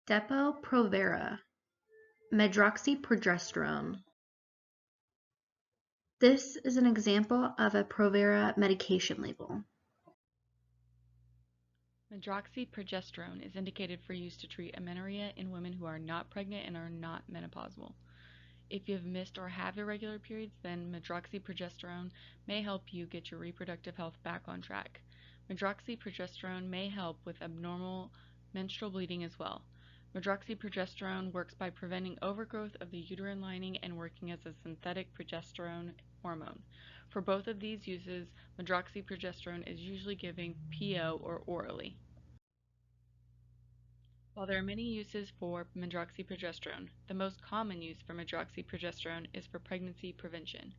Depo-Provera, Medroxyprogesterone. This is an example of a Provera medication label. Medroxyprogesterone is indicated for use to treat amenorrhea in women who are not pregnant and are not menopausal. If you have missed or have irregular periods, then medroxyprogesterone may help you get your reproductive health back on track. Medroxyprogesterone may help with abnormal menstrual bleeding as well. Medroxyprogesterone works by preventing overgrowth of the uterine lining and working as a synthetic progesterone hormone. For both of these uses, medroxyprogesterone is usually given PO or orally. While there are many uses for medroxyprogesterone, the most common use for medroxyprogesterone is for pregnancy prevention.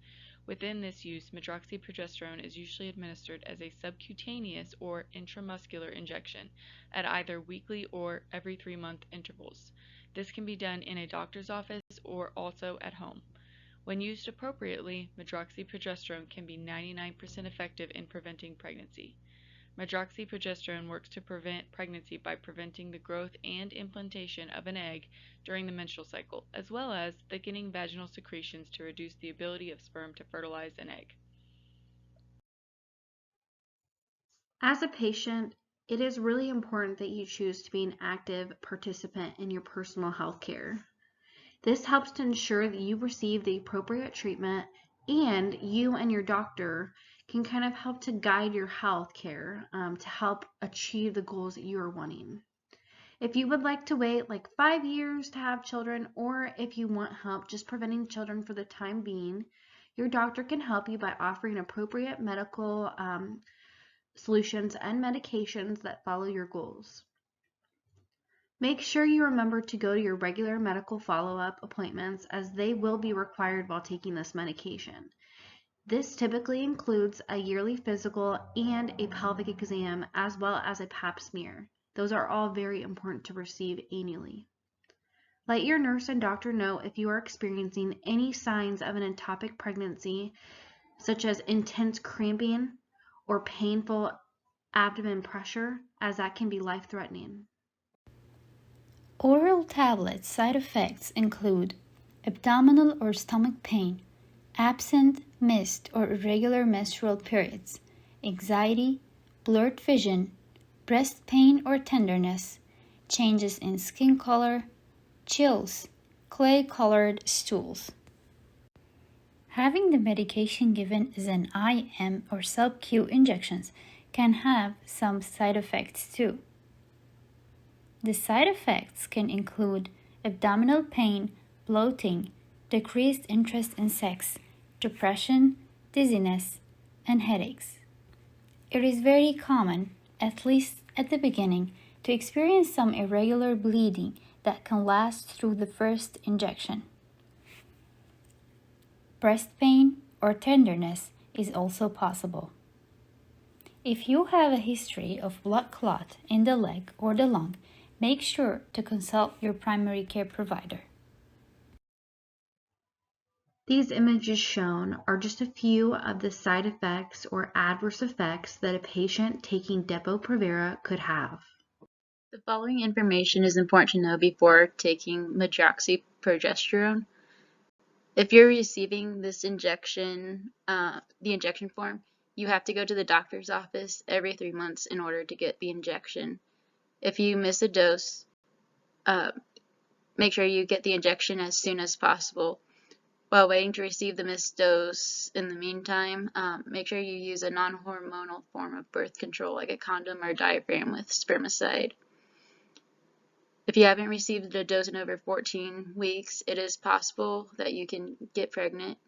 Within this use, medroxyprogesterone is usually administered as a subcutaneous or intramuscular injection at either weekly or every 3-month intervals. This can be done in a doctor's office or also at home. When used appropriately, medroxyprogesterone can be 99% effective in preventing pregnancy. Medroxyprogesterone works to prevent pregnancy by preventing the growth and implantation of an egg during the menstrual cycle, as well as thickening vaginal secretions to reduce the ability of sperm to fertilize an egg. As a patient, it is really important that you choose to be an active participant in your personal health care. This helps to ensure that you receive the appropriate treatment and you and your doctor can kind of help to guide your health care to help achieve the goals that you are wanting. If you would like to wait like 5 years to have children, or if you want help just preventing children for the time being, your doctor can help you by offering appropriate medical solutions and medications that follow your goals. Make sure you remember to go to your regular medical follow-up appointments, as they will be required while taking this medication. This typically includes a yearly physical and a pelvic exam, as well as a pap smear. Those are all very important to receive annually. Let your nurse and doctor know if you are experiencing any signs of an ectopic pregnancy, such as intense cramping or painful abdomen pressure, as that can be life-threatening. Oral tablet side effects include abdominal or stomach pain, absent, missed, or irregular menstrual periods, anxiety, blurred vision, breast pain or tenderness, changes in skin color, chills, clay-colored stools. Having the medication given as an IM or sub-Q injections can have some side effects too. The side effects can include abdominal pain, bloating, decreased interest in sex, depression, dizziness, and headaches. It is very common, at least at the beginning, to experience some irregular bleeding that can last through the first injection. Breast pain or tenderness is also possible. If you have a history of blood clot in the leg or the lung, make sure to consult your primary care provider. These images shown are just a few of the side effects or adverse effects that a patient taking Depo-Provera could have. The following information is important to know before taking medroxyprogesterone. If you're receiving this injection, the injection form, you have to go to the doctor's office every 3 months in order to get the injection. If you miss a dose, make sure you get the injection as soon as possible. While waiting to receive the missed dose in the meantime, make sure you use a non-hormonal form of birth control like a condom or diaphragm with spermicide. If you haven't received a dose in over 14 weeks, it is possible that you can get pregnant.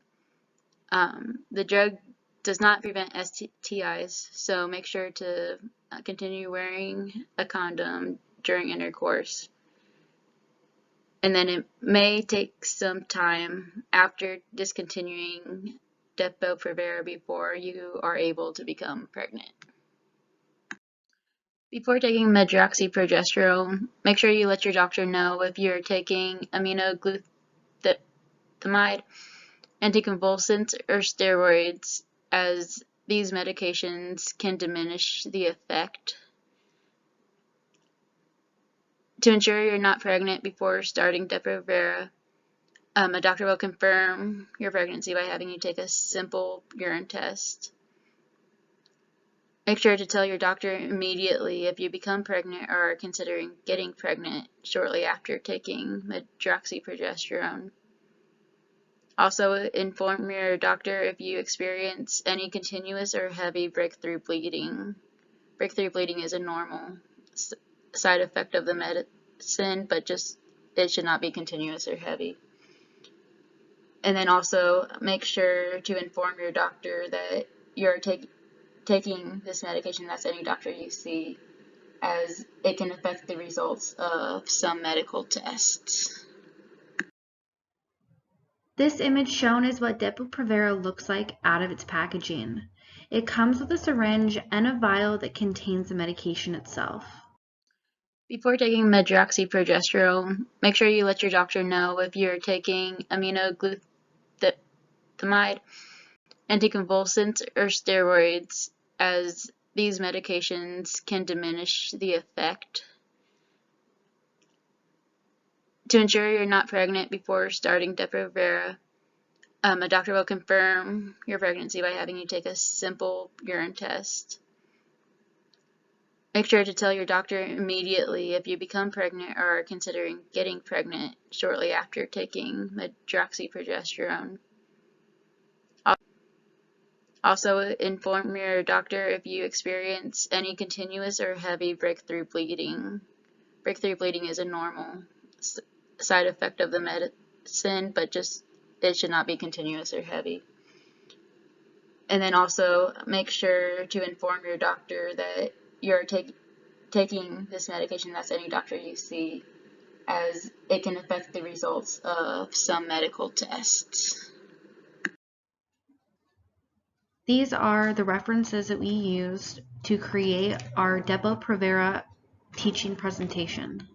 The drug does not prevent STIs, so make sure to continue wearing a condom during intercourse. And then it may take some time after discontinuing Depo-Provera before you are able to become pregnant. Before taking medroxyprogesterone, make sure you let your doctor know if you're taking aminoglutamide, anticonvulsants, or steroids, as these medications can diminish the effect. To ensure you're not pregnant before starting Depo-Provera, a doctor will confirm your pregnancy by having you take a simple urine test. Make sure to tell your doctor immediately if you become pregnant or are considering getting pregnant shortly after taking Medroxyprogesterone. Also, inform your doctor if you experience any continuous or heavy breakthrough bleeding. Breakthrough bleeding is a normal side effect of the medicine, but it should not be continuous or heavy. And then also make sure to inform your doctor that you're taking this medication, that's any doctor you see, as it can affect the results of some medical tests. This image shown is what Depo-Provera looks like out of its packaging. It comes with a syringe and a vial that contains the medication itself. Before taking Medroxyprogesterone, make sure you let your doctor know if you're taking aminoglutamide, anticonvulsants, or steroids, as these medications can diminish the effect. To ensure you're not pregnant before starting Depo-Provera, a doctor will confirm your pregnancy by having you take a simple urine test. Make sure to tell your doctor immediately if you become pregnant or are considering getting pregnant shortly after taking Medroxyprogesterone. Also, inform your doctor if you experience any continuous or heavy breakthrough bleeding. Breakthrough bleeding is a normal side effect of the medicine, but it should not be continuous or heavy. And then also make sure to inform your doctor that you're taking this medication, that's any doctor you see, as it can affect the results of some medical tests. These are the references that we used to create our Depo-Provera teaching presentation.